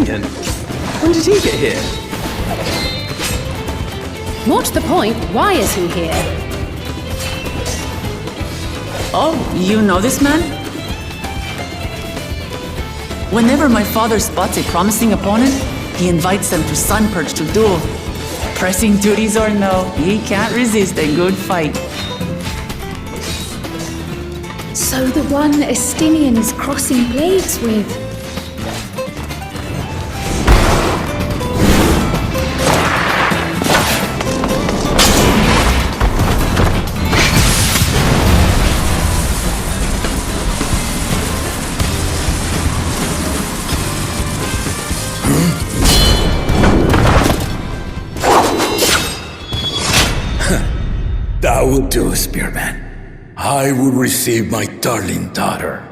Tingen? When did he get here? What's the point? Why is he here? Oh, you know this man? Whenever my father spots a promising opponent, he invites them to Sunperch to duel. Pressing duties or no, he can't resist a good fight. So the one Estinian is crossing blades with. That will do, Spearman. I will receive my darling daughter.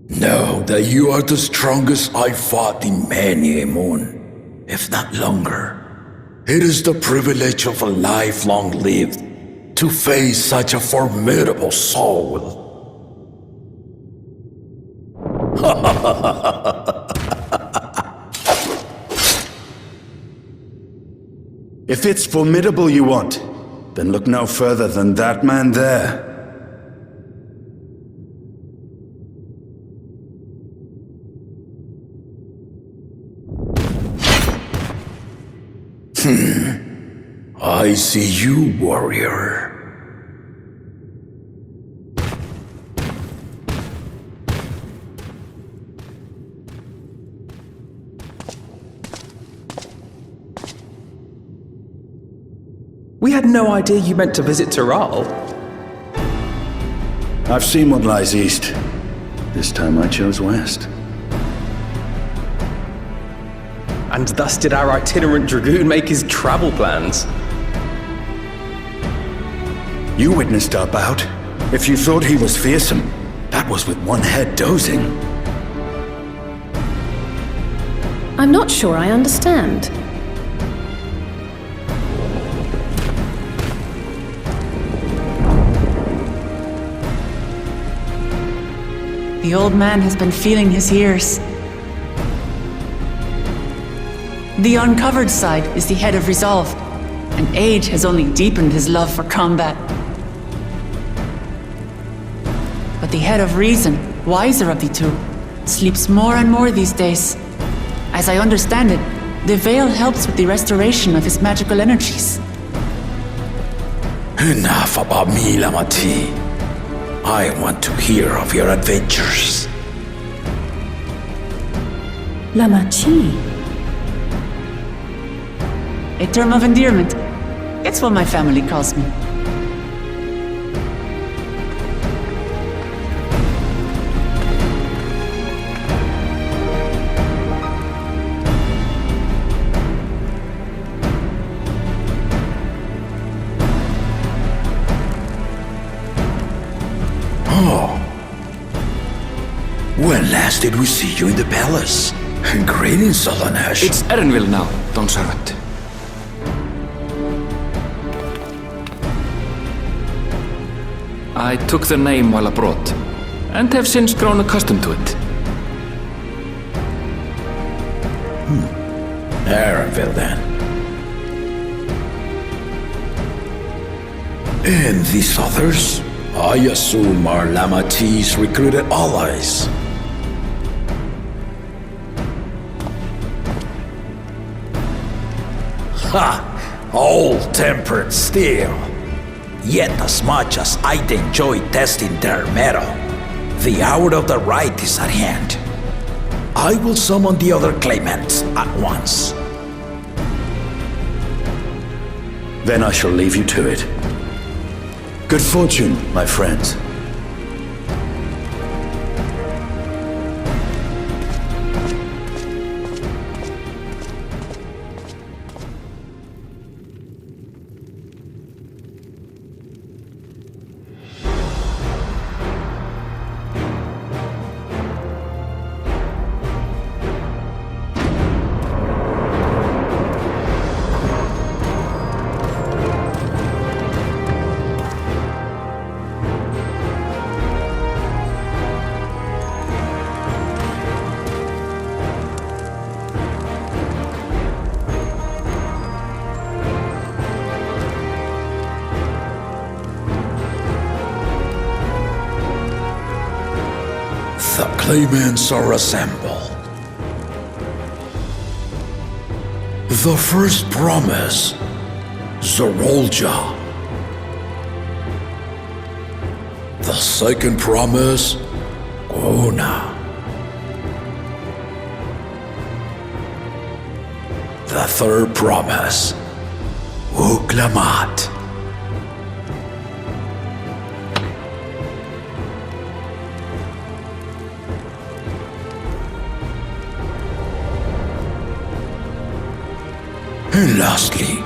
Know that you are the strongest I fought in many a moon, if not longer. It is the privilege of a life long lived to face such a formidable soul. If it's formidable you want, then look no further than that man there. I see you, warrior. We had no idea you meant to visit Tyrol. I've seen what lies east. This time I chose west. And thus did our itinerant dragoon make his travel plans. You witnessed our bout. If you thought he was fearsome, that was with one head dozing. I'm not sure I understand. The old man has been feeling his years. The uncovered side is the head of resolve, and age has only deepened his love for combat. But the head of reason, wiser of the two, sleeps more and more these days. As I understand it, the veil helps with the restoration of his magical energies. Enough about me, Lamati. I want to hear of your adventures. Lamachi. A term of endearment. It's what my family calls me. When last did we see you in the palace? Greetings, Solonash. It's Erenville now, Don Servant. I took the name while abroad, and have since grown accustomed to it. Erenville, then. And these others? I assume are Lamati's recruited allies. Ha! All-tempered steel. Yet as much as I'd enjoy testing their metal, the hour of the Rite is at hand. I will summon the other claimants at once. Then I shall leave you to it. Good fortune, my friends. claimants are assembled. The first promise, Zorolja. The second promise, Gona. The third promise, Uklamat. And lastly,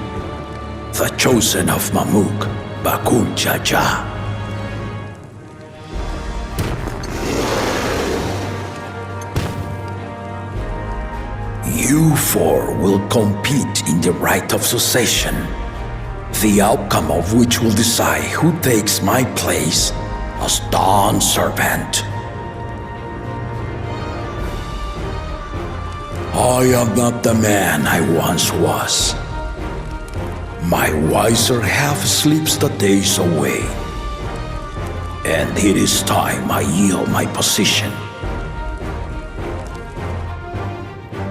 the chosen of Mamuk, Bakun Jaja. You four will compete in the rite of succession, the outcome of which will decide who takes my place as Dawn Servant. I am not the man I once was. My wiser half sleeps the days away, and it is time I yield my position.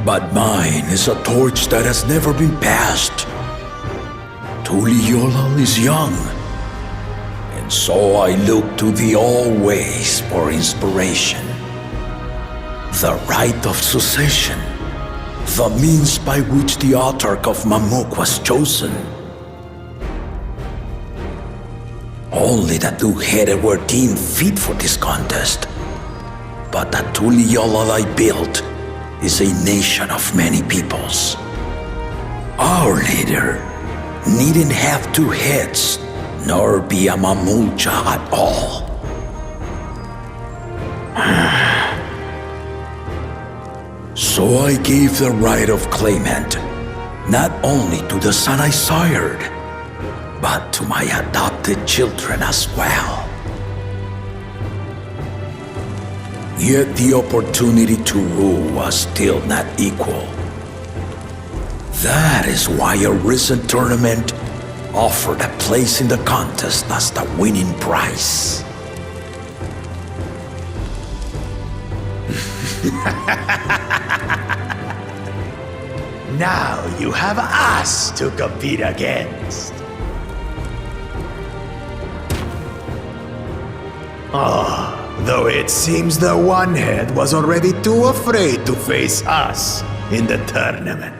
But mine is a torch that has never been passed. Tuliyola is young, and so I look to the always for inspiration. The rite of succession, the means by which the autarch of Mamuk was chosen. Only the two-headed were deemed fit for this contest, but the Tuliyola I built is a nation of many peoples. Our leader needn't have two heads, nor be a Mamulcha at all. So I gave the right of claimant, not only to the son I sired, but to my adopted children as well. Yet the opportunity to rule was still not equal. That is why a recent tournament offered a place in the contest as the winning prize. Now you have us to compete against. Though it seems the one-head was already too afraid to face us in the tournament.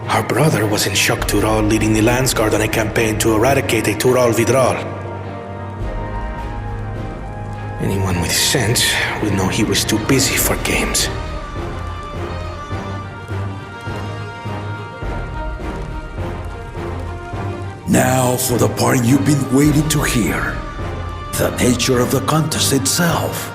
Our brother was in Shock Tural leading the Landsguard on a campaign to eradicate a Tural Vidral. Anyone with sense would know he was too busy for games. Now for the part you've been waiting to hear. The nature of the contest itself.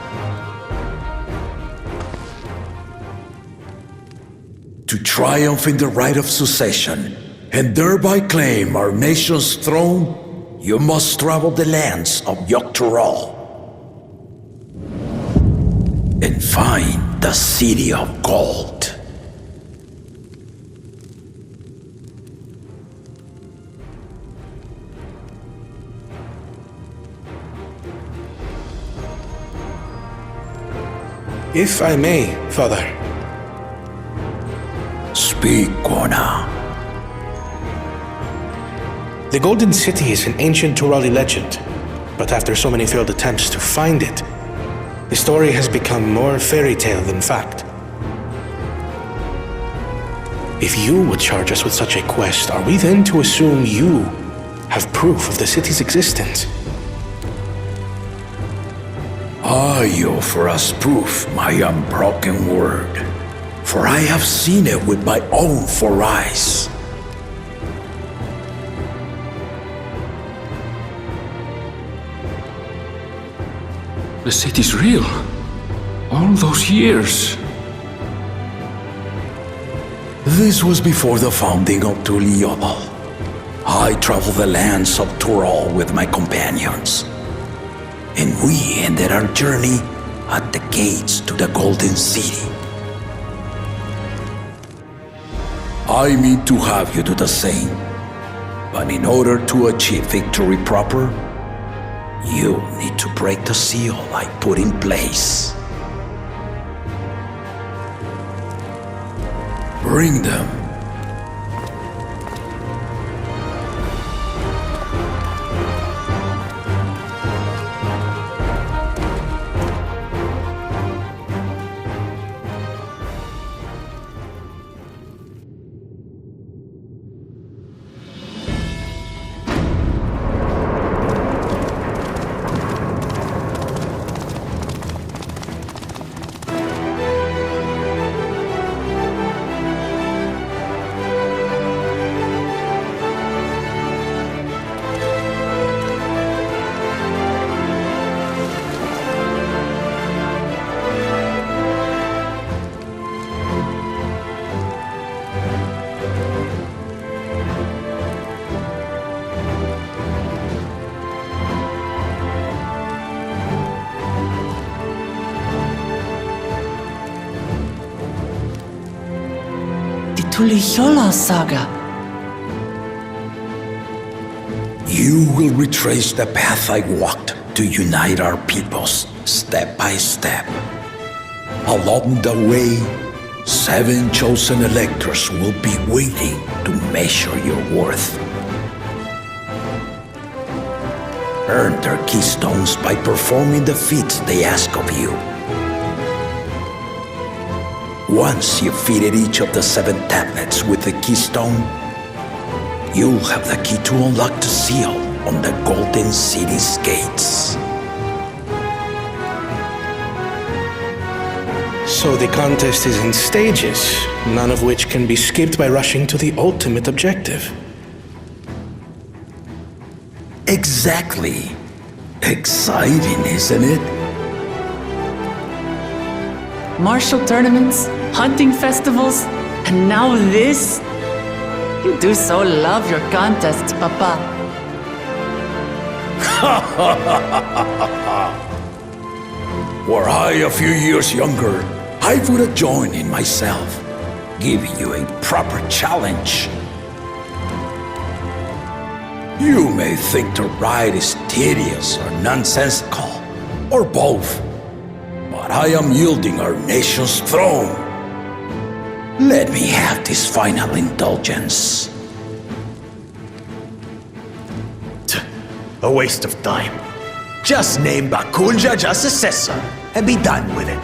To triumph in the rite of succession, and thereby claim our nation's throne, you must travel the lands of Yogg-Tural and find the City of Gold. If I may, Father. Speak, Gona. The Golden City is an ancient Turali legend, but after so many failed attempts to find it, the story has become more fairy tale than fact. If you would charge us with such a quest, are we then to assume you have proof of the city's existence? I offer as proof my unbroken word, for I have seen it with my own four eyes. The city's real. All those years. This was before the founding of Tuliyola. I traveled the lands of Tural with my companions, and we ended our journey at the gates to the Golden City. I mean to have you do the same. But in order to achieve victory proper, you need to break the seal I put in place. Bring them. Tulichola saga. You will retrace the path I walked to unite our peoples, step by step. Along the way, 7 chosen electors will be waiting to measure your worth. Earn their keystones by performing the feats they ask of you. Once you've fitted each of the 7 tablets with the keystone, you'll have the key to unlock the seal on the Golden City's gates. So the contest is in stages, none of which can be skipped by rushing to the ultimate objective. Exactly. Exciting, isn't it? Martial tournaments, hunting festivals, and now this? You do so love your contests, Papa. Were I a few years younger, I would have joined in myself, giving you a proper challenge. You may think the ride is tedious or nonsensical, or both, but I am yielding our nation's throne. Let me have this final indulgence. A waste of time. Just name Bakunja as successor and be done with it.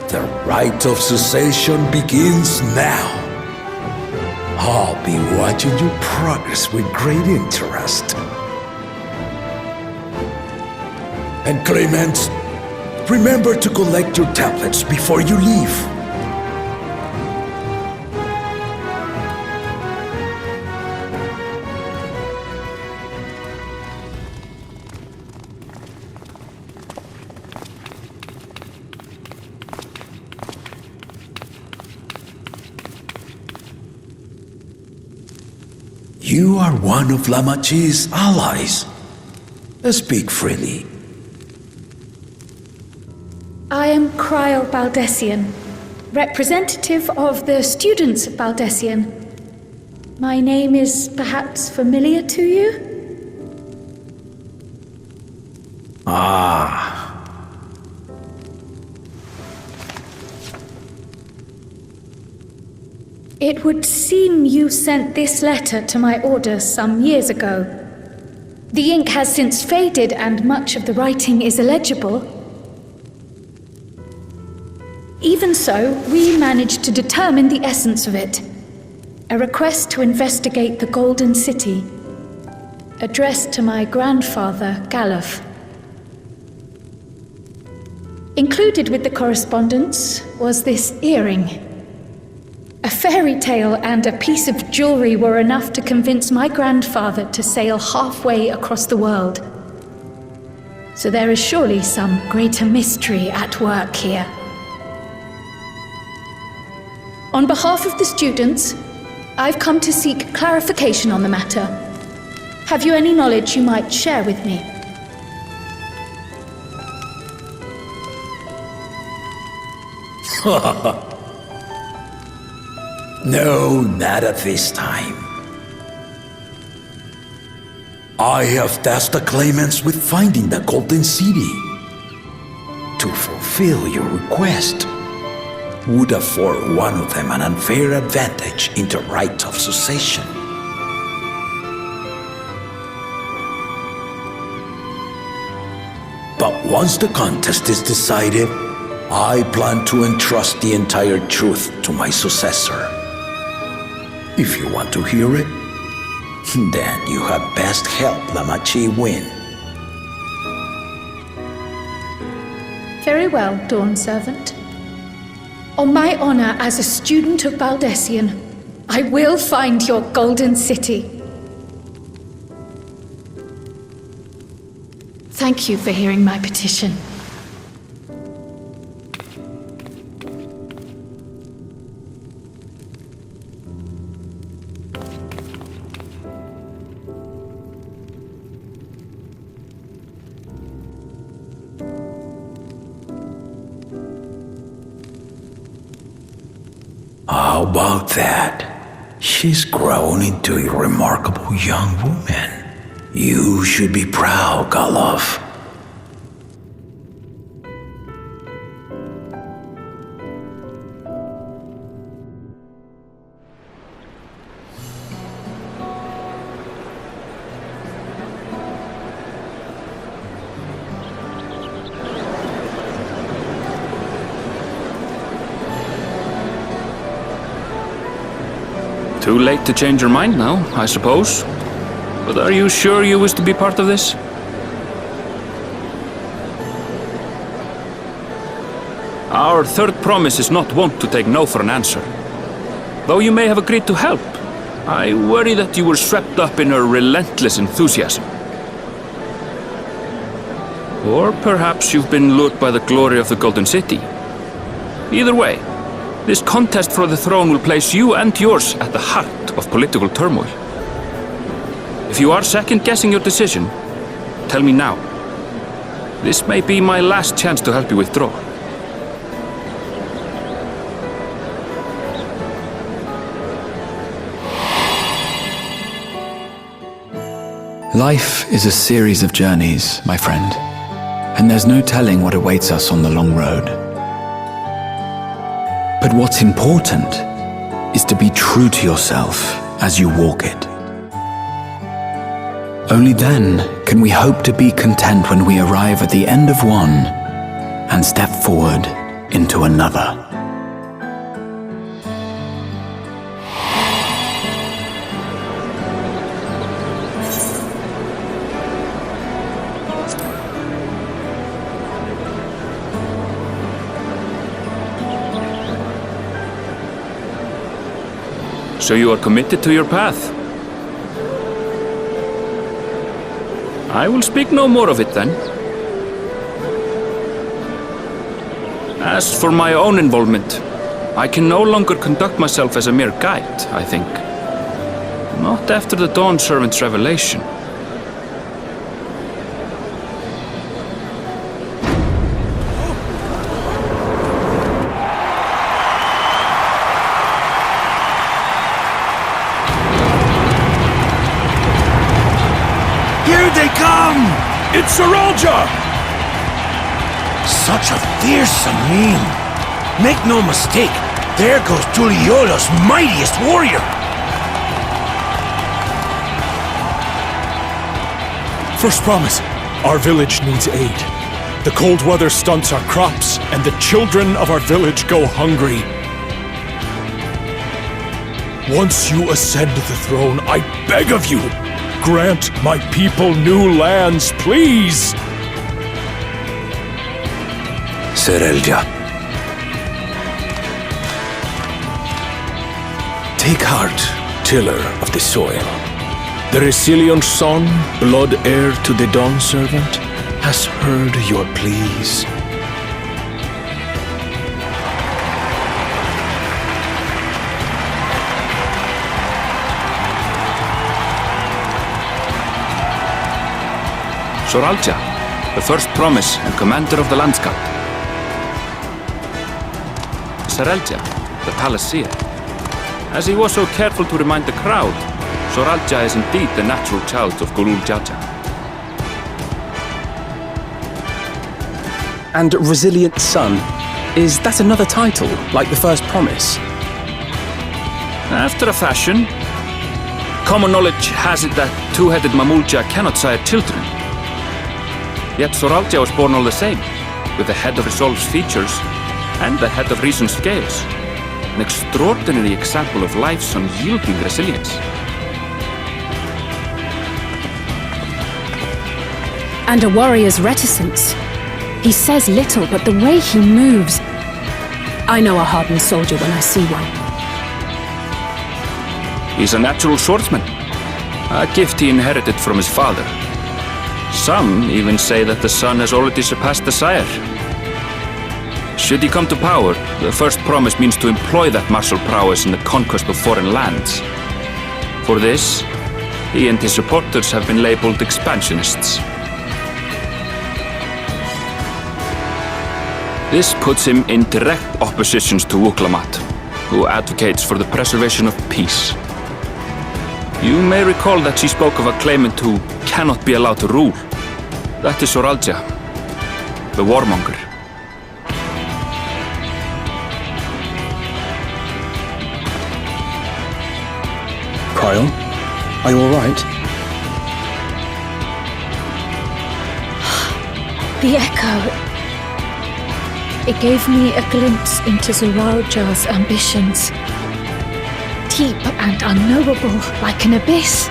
The rite of cessation begins now. I'll be watching your progress with great interest. And Clement, remember to collect your tablets before you leave. You are one of Lamachi's allies. Speak freely. I am Cryle Baldessian, representative of the students of Baldessian. My name is perhaps familiar to you? Ah. It would seem you sent this letter to my order some years ago. The ink has since faded and much of the writing is illegible. Even so, we managed to determine the essence of it. A request to investigate the Golden City, addressed to my grandfather, Galuf. Included with the correspondence was this earring. A fairy tale and a piece of jewelry were enough to convince my grandfather to sail halfway across the world. So there is surely some greater mystery at work here. On behalf of the students, I've come to seek clarification on the matter. Have you any knowledge you might share with me? No, not at this time. I have tasked the claimants with finding the Golden City. To fulfill your request would afford one of them an unfair advantage in the right of succession. But once the contest is decided, I plan to entrust the entire truth to my successor. If you want to hear it, then you had best help Lamachi win. Very well, Dawn Servant. On my honor as a student of Baldessian, I will find your Golden City. Thank you for hearing my petition. How about that? She's grown into a remarkable young woman. You should be proud, Galov. Too late to change your mind now, I suppose. But are you sure you wish to be part of this? Our third promise is not wont to take no for an answer. Though you may have agreed to help, I worry that you were swept up in her relentless enthusiasm. Or perhaps you've been lured by the glory of the Golden City. Either way, this contest for the throne will place you and yours at the heart of political turmoil. If you are second-guessing your decision, tell me now. This may be my last chance to help you withdraw. Life is a series of journeys, my friend, and there's no telling what awaits us on the long road. But what's important is to be true to yourself as you walk it. Only then can we hope to be content when we arrive at the end of one and step forward into another. So you are committed to your path? I will speak no more of it then. As for my own involvement, I can no longer conduct myself as a mere guide, I think. Not after the Dawn Servant's revelation. It's Saralja! Such a fearsome name. Make no mistake, there goes Tuliola's mightiest warrior. First promise, our village needs aid. The cold weather stunts our crops, and the children of our village go hungry. Once you ascend the throne, I beg of you, grant my people new lands, please! Serelja. Take heart, tiller of the soil. The resilient son, blood heir to the Dawn Servant, Has heard your pleas. Soralja, the first promise and commander of the landscape. Serelja, the palace seer. As he was so careful to remind the crowd, Soralja is indeed the natural child of Gulul Jaja. And Resilient Son, is that another title, like the first promise? After a fashion. Common knowledge has it that two-headed Mamulja cannot sire children. Yet Soralja was born all the same, with the head of Resolve's features and the head of Reason's scales. An extraordinary example of life's unyielding resilience. And a warrior's reticence. He says little, but the way he moves... I know a hardened soldier when I see one. He's a natural swordsman, a gift he inherited from his father. Some even say that the son has already surpassed the sire. Should he come to power, the first promise means to employ that martial prowess in the conquest of foreign lands. For this, he and his supporters have been labeled expansionists. This puts him in direct opposition to Wuklamat, who advocates for the preservation of peace. You may recall that she spoke of a claimant who cannot be allowed to rule. That is Soralja, the warmonger. Cryon, are you alright? The echo. It gave me a glimpse into Zoralja's ambitions. Deep and unknowable, like an abyss.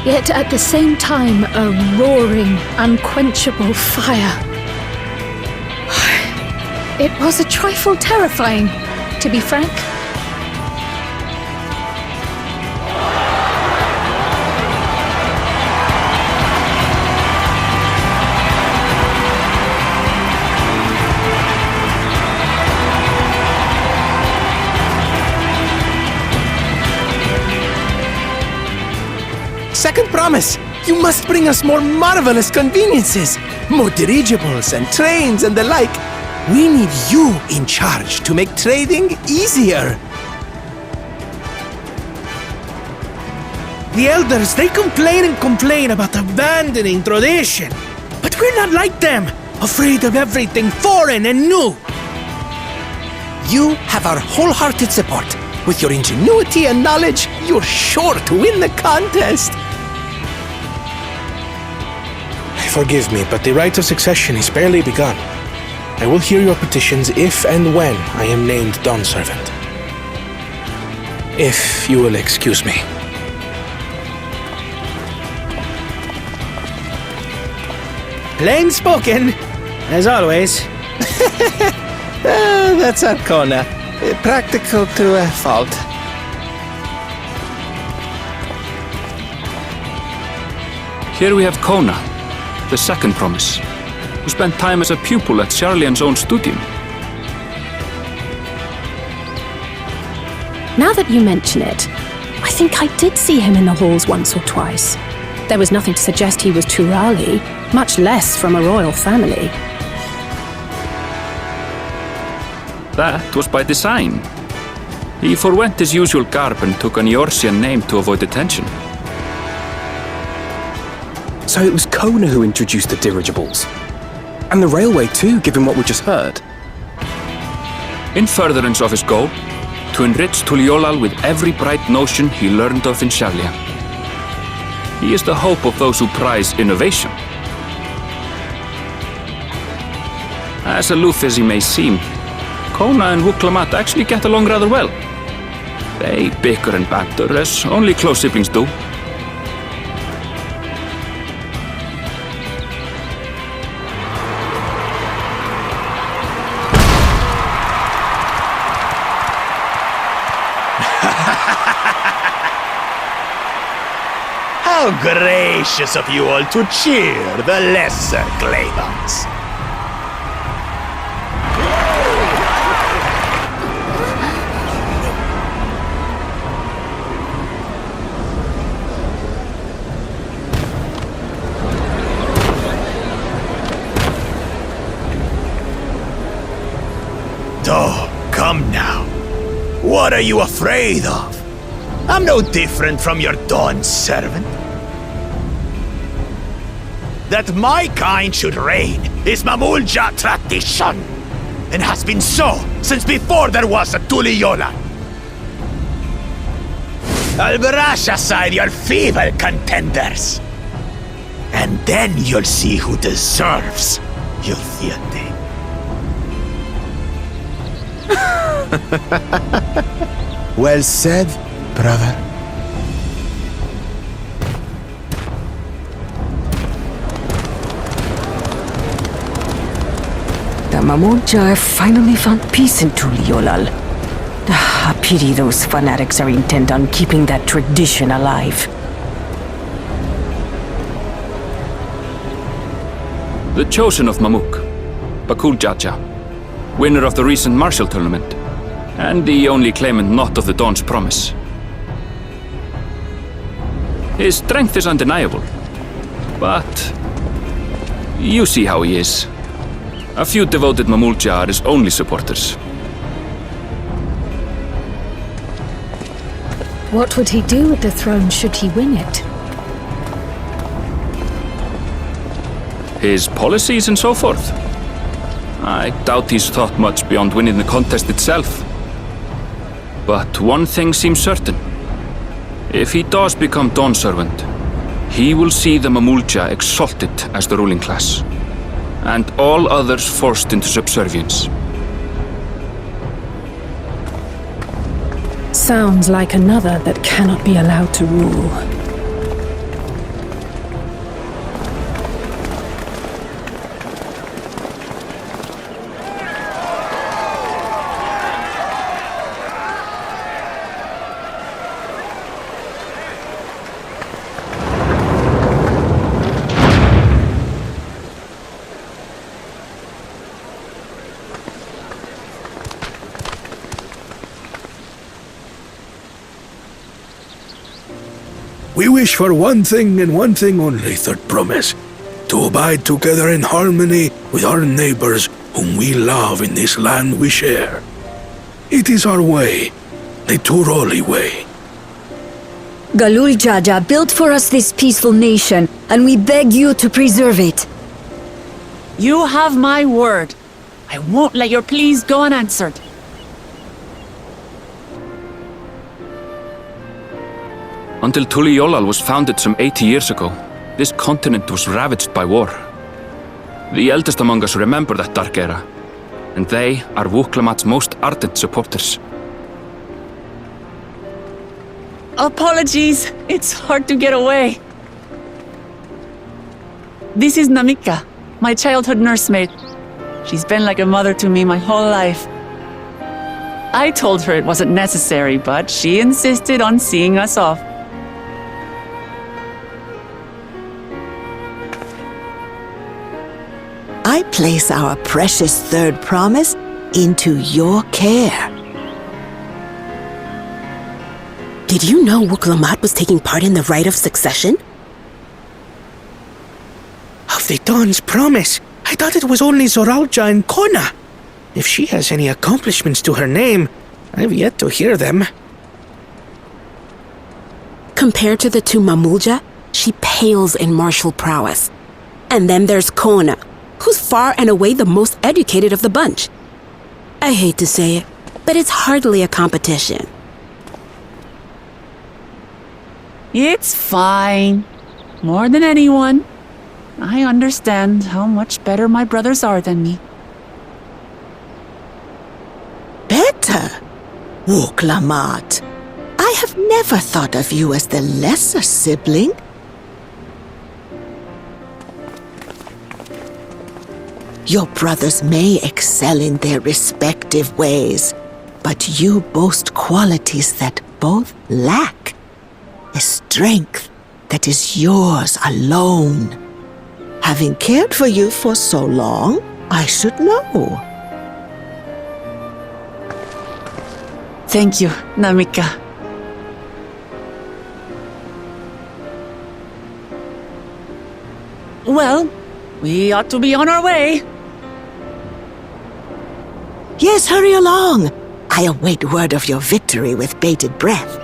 Yet at the same time, a roaring, unquenchable fire. It was a trifle terrifying, to be frank. Second promise! You must bring us more marvelous conveniences! More dirigibles and trains and the like! We need you in charge to make trading easier! The elders, they complain and complain about abandoning tradition. But we're not like them, afraid of everything foreign and new! You have our wholehearted support. With your ingenuity and knowledge, you're sure to win the contest! Forgive me, but the rite of succession is barely begun. I will hear your petitions if and when I am named Dawn Servant. If you will excuse me. Plain spoken, as always. That's Arcona. Practical to a fault. Here we have Kona, the second promise, who spent time as a pupil at Charlian's own studium. Now that you mention it, I think I did see him in the halls once or twice. There was nothing to suggest he was Turali, much less from a royal family. That was by design. He forwent his usual garb and took an Eorzean name to avoid attention. So it was Kona who introduced the dirigibles. And the railway too, given what we just heard. In furtherance of his goal, to enrich Tuliolal with every bright notion he learned of in Charlian. He is the hope of those who prize innovation. As aloof as he may seem, Kona and Wuklamat actually get along rather well. They bicker and banter as only close siblings do. How gracious of you all to cheer the lesser Claymans. Oh, come now. What are you afraid of? I'm no different from your Dawn servant. That my kind should reign is Mamulja tradition, and has been so since before there was a Tuliyola. I'll brush aside your feeble contenders, and then you'll see who deserves your deity. Well said, brother. The Mamulja have finally found peace in Tuliolal. I pity those fanatics are intent on keeping that tradition alive. The chosen of Mamuk, Bakul Jaja, winner of the recent martial tournament, and the only claimant not of the Dawn's promise. His strength is undeniable, but you see how he is. A few devoted Mamulja are his only supporters. What would he do with the throne should he win it? His policies and so forth? I doubt he's thought much beyond winning the contest itself. But one thing seems certain. If he does become Dawn servant, he will see the Mamulja exalted as the ruling class, and all others forced into subservience. Sounds like another that cannot be allowed to rule. We wish for one thing and one thing only, Third Promise. To abide together in harmony with our neighbors whom we love in this land we share. It is our way, the Turoli way. Galul Jaja built for us this peaceful nation, and we beg you to preserve it. You have my word. I won't let your pleas go unanswered. Until Tuliolal was founded some 80 years ago, this continent was ravaged by war. The eldest among us remember that dark era, and they are Wuklamat's most ardent supporters. Apologies, it's hard to get away. This is Namika, my childhood nursemaid. She's been like a mother to me my whole life. I told her it wasn't necessary, but she insisted on seeing us off. I place our precious Third Promise into your care. Did you know Wuklamat was taking part in the Rite of Succession? Of the Dawn's Promise? I thought it was only Zoralja and Kona. If she has any accomplishments to her name, I've yet to hear them. Compared to the two Mamulja, she pales in martial prowess. And then there's Kona, who's far and away the most educated of the bunch. I hate to say it, but it's hardly a competition. It's fine. More than anyone. I understand how much better my brothers are than me. Better? Wuklamat, I have never thought of you as the lesser sibling. Your brothers may excel in their respective ways, but you boast qualities that both lack. A strength that is yours alone. Having cared for you for so long, I should know. Thank you, Namika. Well, we ought to be on our way. Yes, hurry along. I await word of your victory with bated breath.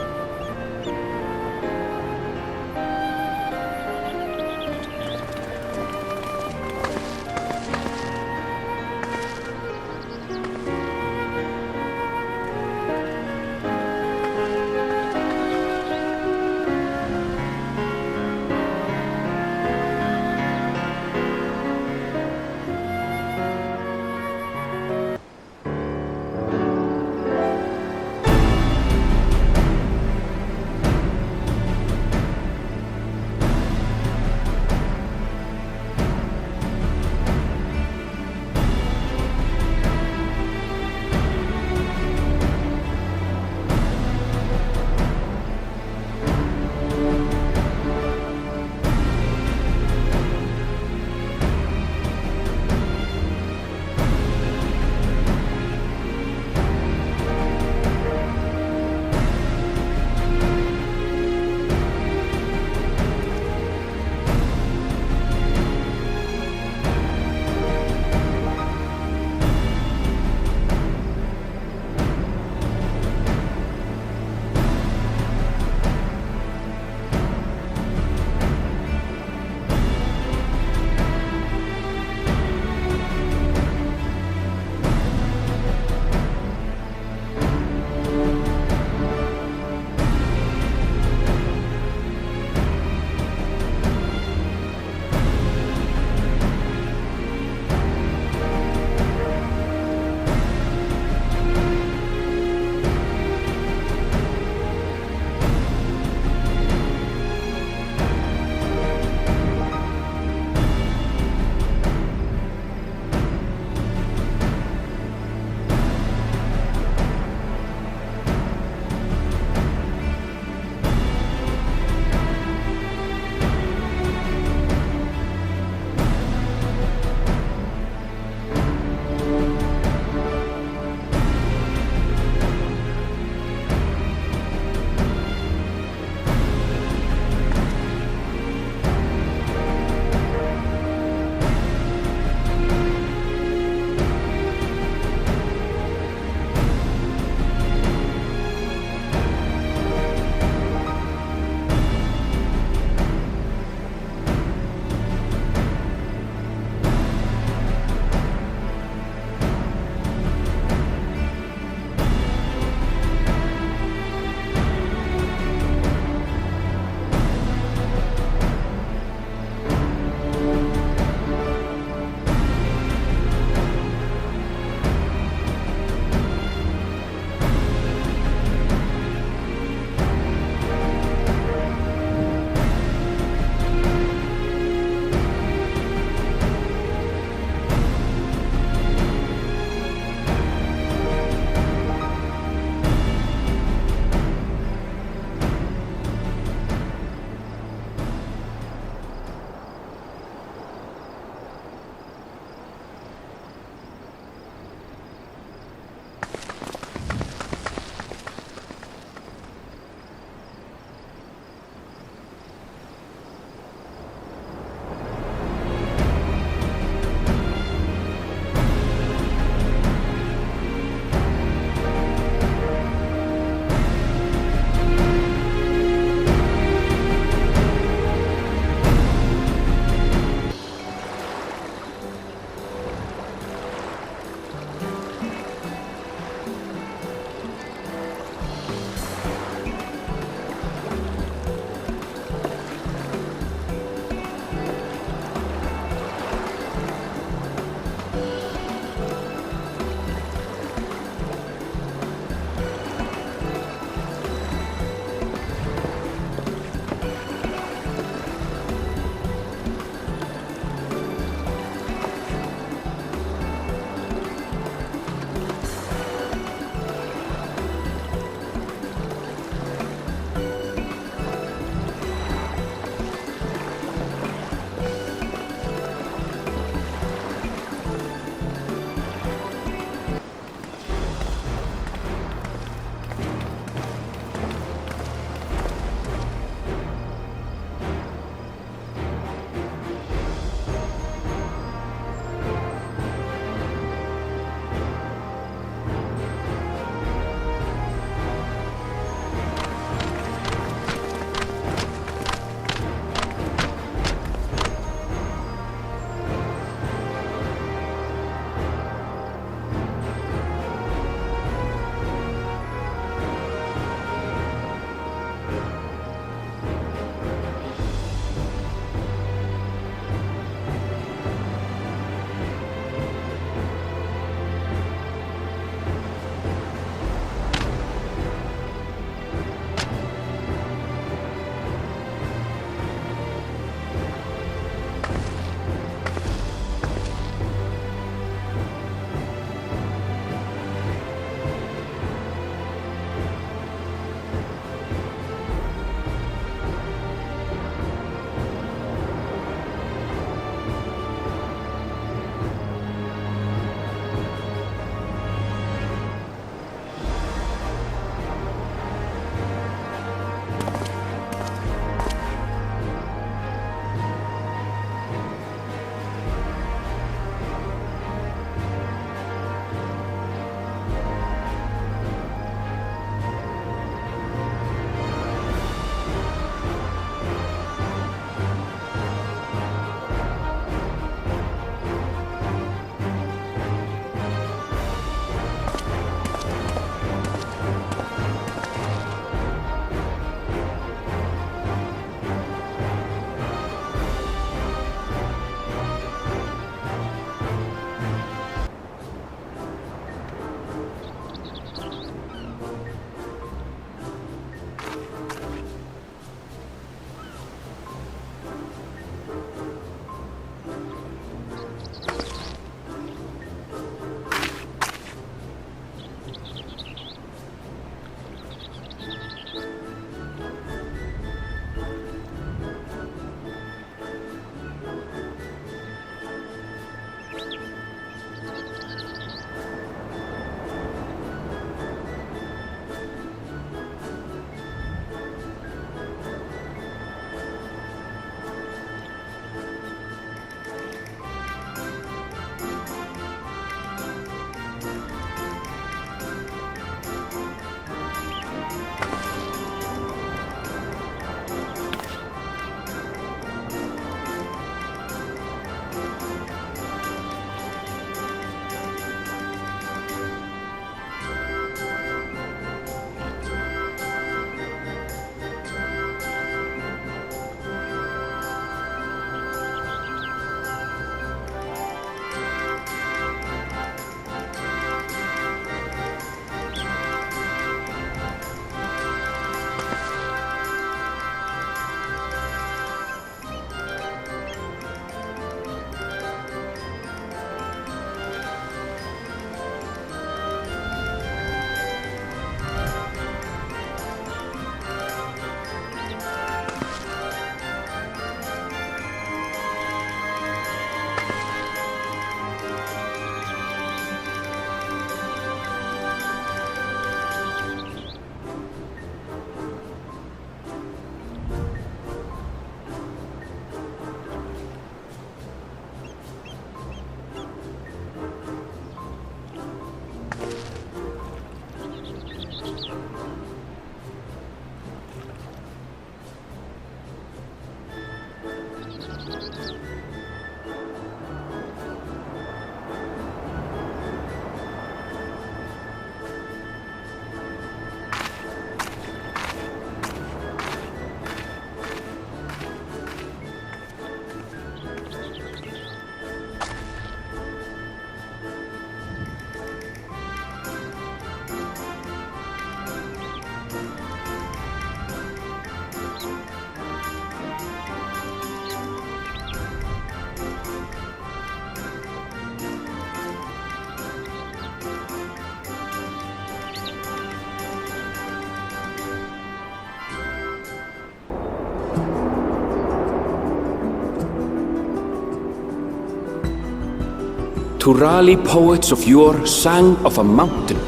Turali poets of yore sang of a mountain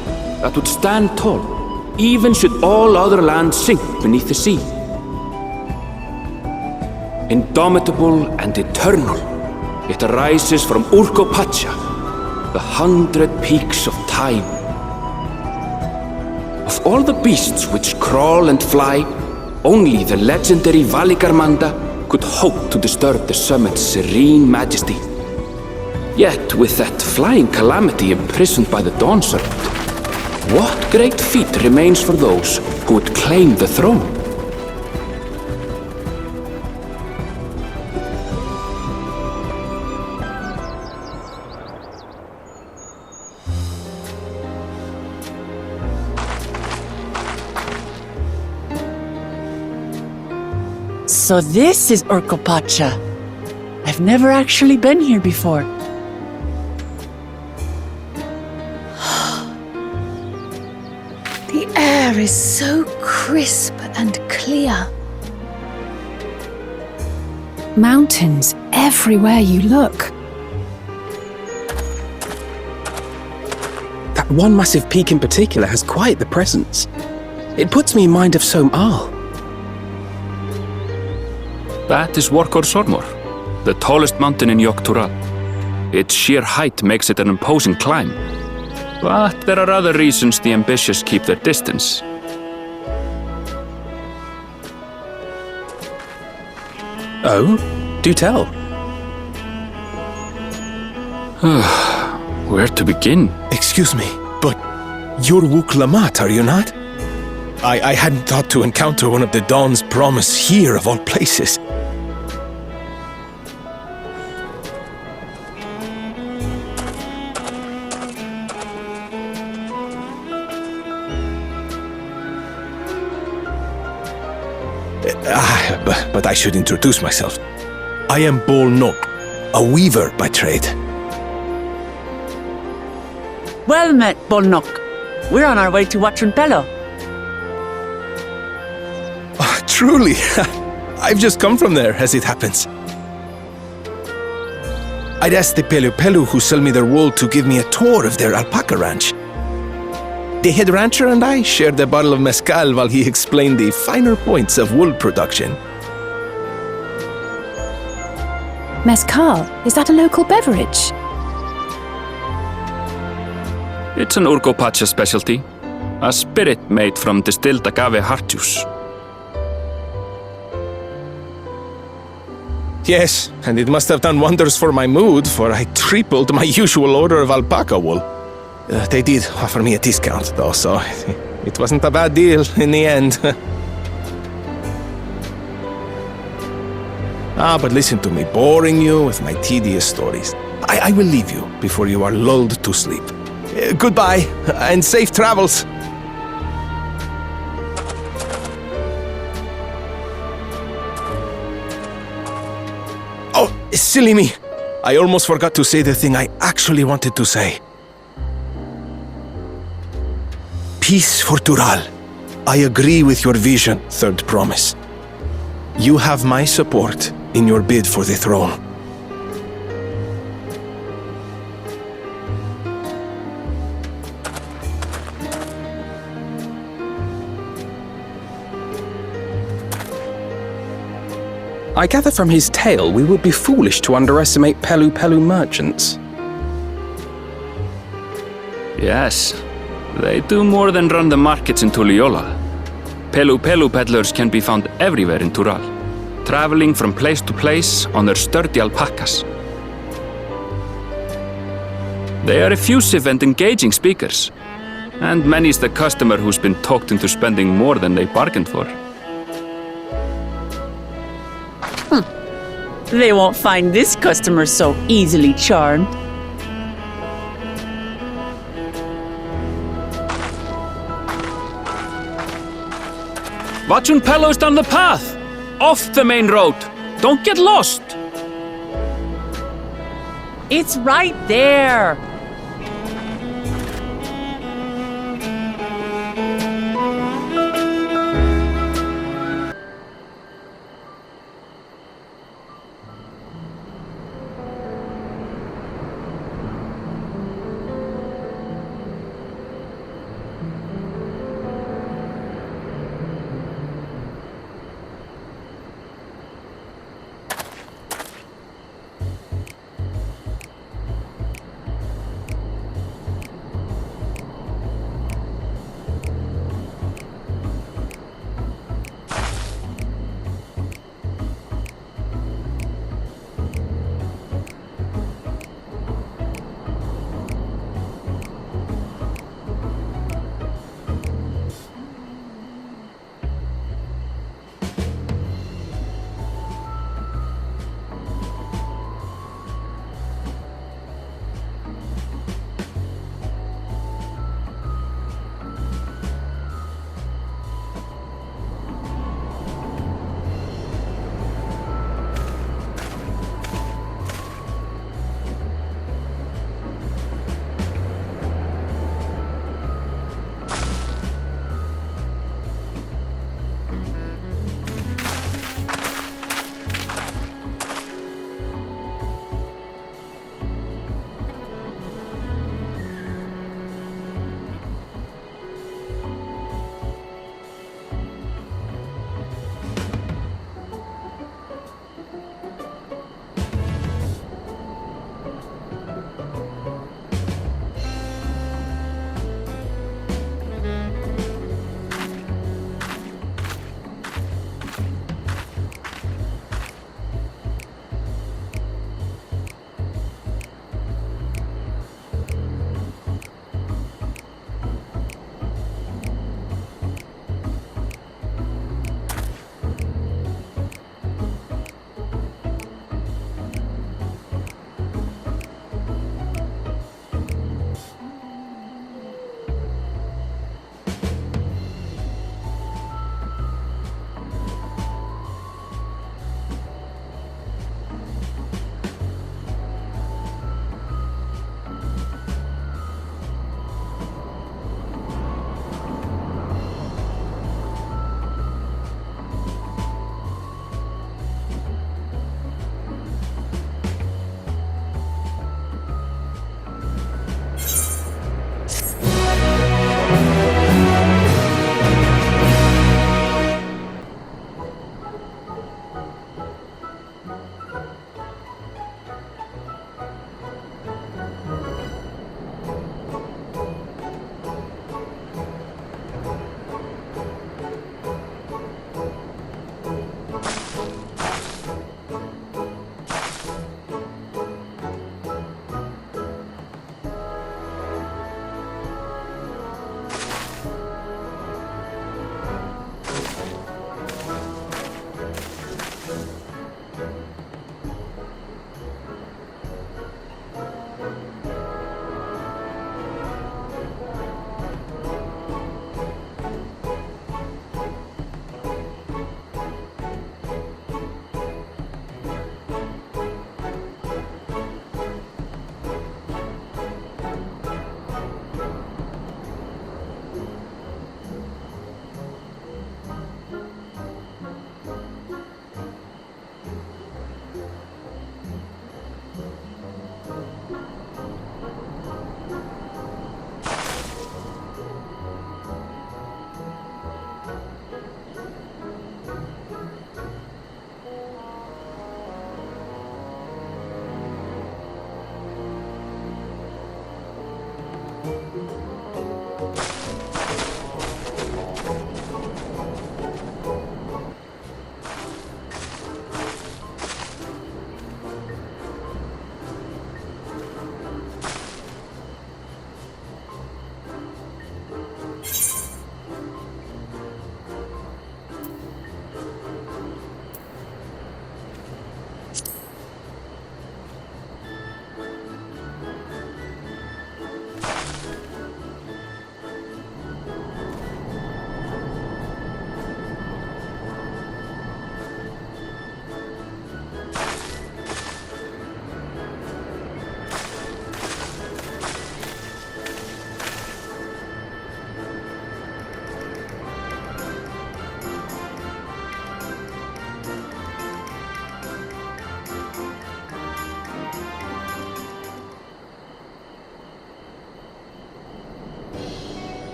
that would stand tall, even should all other lands sink beneath the sea. Indomitable and eternal, it arises from Urkopacha, the 100 peaks of time. Of all the beasts which crawl and fly, only the legendary Valigarmanda could hope to disturb the summit's serene majesty. Yet, with that flying calamity imprisoned by the Dawn Serpent, what great feat remains for those who would claim the throne? So this is Urkopacha. I've never actually been here before. The air is so crisp and clear. Mountains everywhere you look. That one massive peak in particular has quite the presence. It puts me in mind of Som-Al. That is Workor Sormor, the tallest mountain in Yogg-Tural. Its sheer height makes it an imposing climb. But there are other reasons the ambitious keep their distance. Oh? Do tell. Where to begin? Excuse me, but you're Wook Lamat, are you not? I hadn't thought to encounter one of the Dawn's promise here of all places. But I should introduce myself. I am Bol Nok, a weaver by trade. Well met, Bolnok. We're on our way to Watrin Pello. Truly, I've just come from there, as it happens. I'd asked the Pelu Pelu who sell me their wool to give me a tour of their alpaca ranch. The head rancher and I shared a bottle of mezcal while he explained the finer points of wool production. Mezcal, is that a local beverage? It's an Urkopacha specialty, a spirit made from distilled agave heart juice. Yes, and it must have done wonders for my mood, for I tripled my usual order of alpaca wool. They did offer me a discount, though, so it wasn't a bad deal in the end. But listen to me, boring you with my tedious stories. I will leave you before you are lulled to sleep. Goodbye, and safe travels. Oh, silly me. I almost forgot to say the thing I actually wanted to say. Peace for Tural. I agree with your vision, Third Promise. You have my support in your bid for the throne. I gather from his tale we would be foolish to underestimate Pelu Pelu merchants. Yes, they do more than run the markets in Tuliyollal. Pelu Pelu peddlers can be found everywhere in Tural, traveling from place to place on their sturdy alpacas. They are effusive and engaging speakers, and many's the customer who's been talked into spending more than they bargained for. They won't find this customer so easily charmed. Watrin Pello's down the path! Off the main road! Don't get lost! It's right there!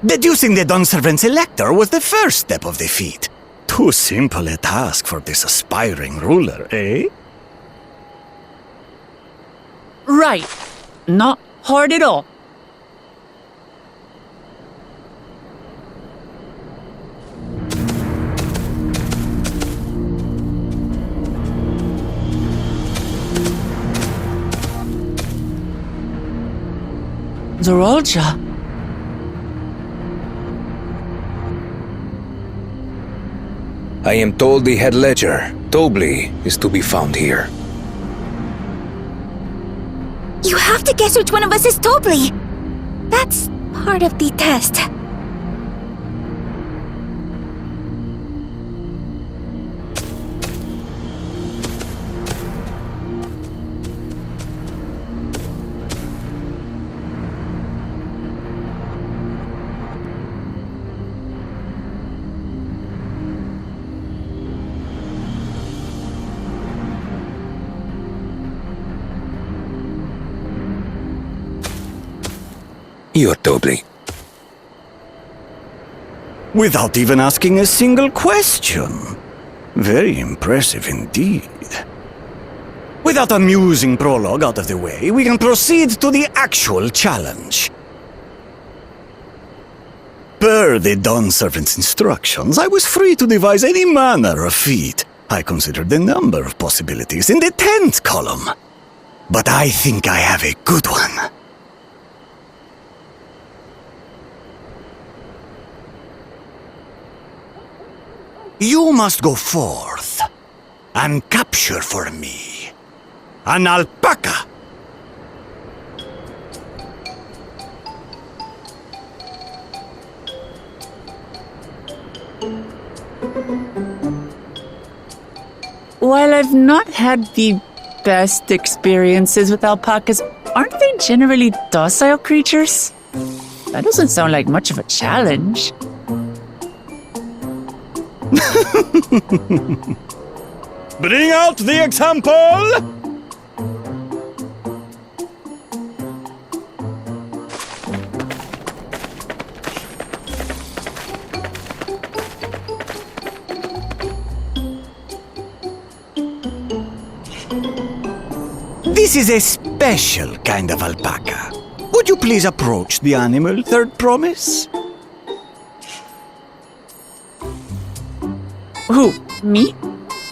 Deducing the Dawnservant's elector was the first step of the feat. Too simple a task for this aspiring ruler, eh? Right. Not hard at all. Zorolja. I am told the head ledger, Tobli, is to be found here. You have to guess which one of us is Tobli. That's part of the test. You're Tobli. Without even asking a single question. Very impressive indeed. With that amusing prologue out of the way, we can proceed to the actual challenge. Per the Dawnservant's instructions, I was free to devise any manner of feat. I considered a number of possibilities in the 10th column. But I think I have a good one. You must go forth and capture for me an alpaca. While I've not had the best experiences with alpacas, aren't they generally docile creatures? That doesn't sound like much of a challenge. Bring out the example! This is a special kind of alpaca. Would you please approach the animal, Third Promise? Who? Me?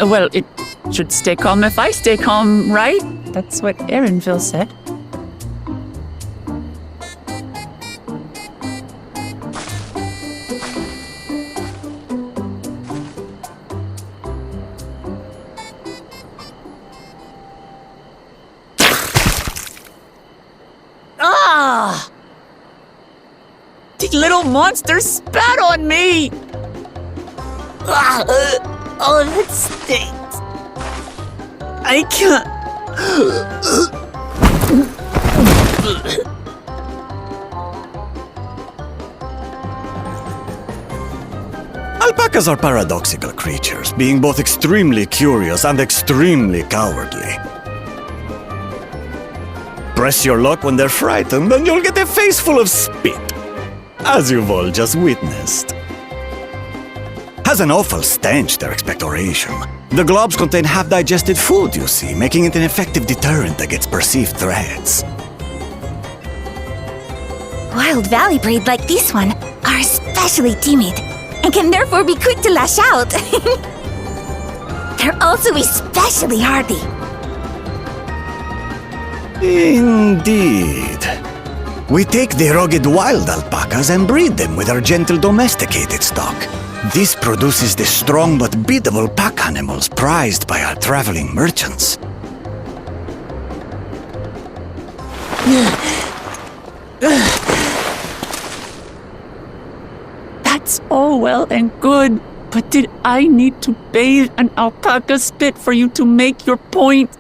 Well, it should stay calm if I stay calm, right? That's what Erinville said. Ah! The little monster spat on me! Oh, that stinks. I can't... Alpacas are paradoxical creatures, being both extremely curious and extremely cowardly. Press your luck when they're frightened and you'll get a face full of spit, as you've all just witnessed. Has an awful stench, their expectoration. The globs contain half-digested food, you see, making it an effective deterrent against perceived threats. Wild valley breed like this one are especially timid and can therefore be quick to lash out. They're also especially hardy. Indeed. We take the rugged wild alpacas and breed them with our gentle domesticated stock. This produces the strong but biddable pack animals prized by our traveling merchants. That's all well and good, but did I need to bathe an alpaca spit for you to make your point?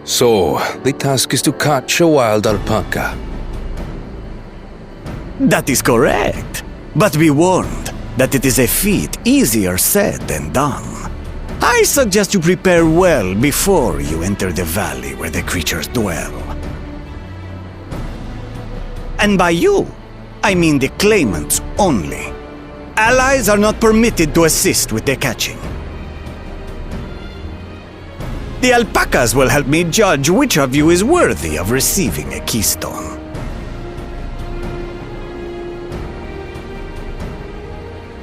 So, the task is to catch a wild alpaca. That is correct. But be warned that it is a feat easier said than done. I suggest you prepare well before you enter the valley where the creatures dwell. And by you, I mean the claimants only. Allies are not permitted to assist with their catching. The alpacas will help me judge which of you is worthy of receiving a keystone.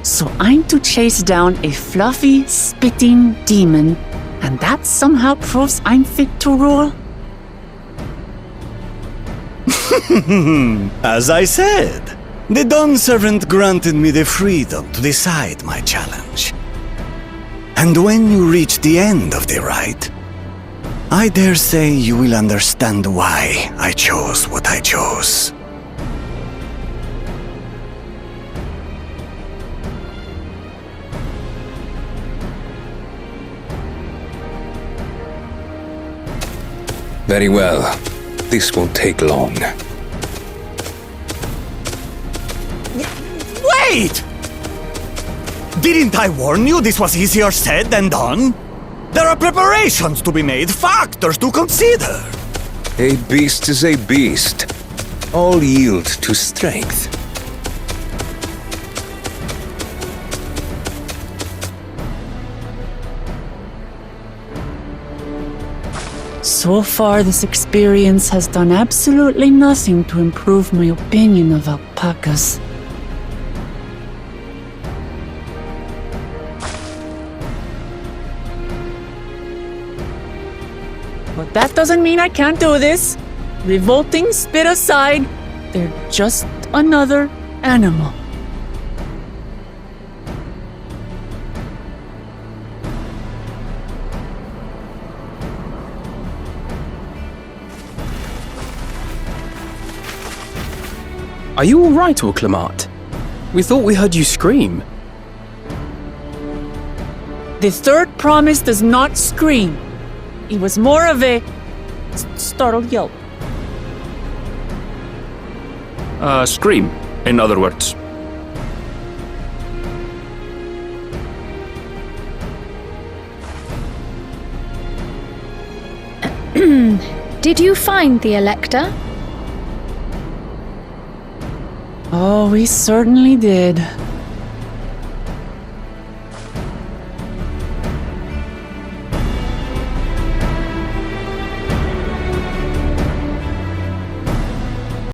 So I'm to chase down a fluffy, spitting demon, and that somehow proves I'm fit to rule? As I said, the Dawn Servant granted me the freedom to decide my challenge. And when you reach the end of the rite, I dare say you will understand why I chose what I chose. Very well. This won't take long. Wait! Didn't I warn you this was easier said than done? There are preparations to be made, factors to consider. A beast is a beast. All yield to strength. So far, this experience has done absolutely nothing to improve my opinion of alpacas. But that doesn't mean I can't do this. Revolting spit aside, they're just another animal. Are you all right, Orclamart? We thought we heard you scream. The third promise does not scream. It was more of a startled yelp. Scream, in other words. Did you find the Elector? Oh, we certainly did.